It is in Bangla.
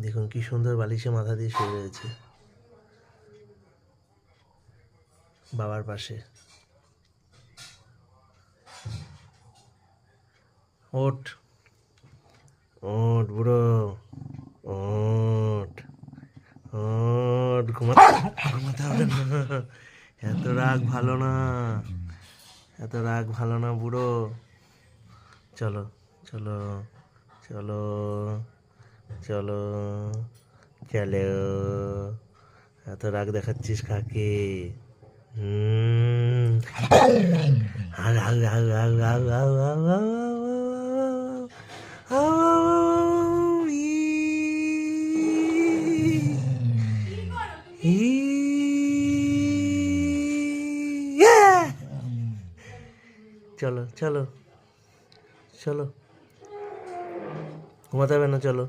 দেখুন কি সুন্দর বালিশে মাথা দিয়ে শুয়ে রয়েছে বাবার পাশে। ওঠ ওঠ বুড়ো, ওঠ ওঠ, ঘুমাতে হবে না। এত রাগ ভালো না, এত রাগ ভালো না বুড়ো। চলো চলো চলো চলো চলো, এত রাগ দেখাচ্ছিস কাকে? How how how how how how how how how how, চলো চলো চলো, ঘুমাতে হবে না, চলো।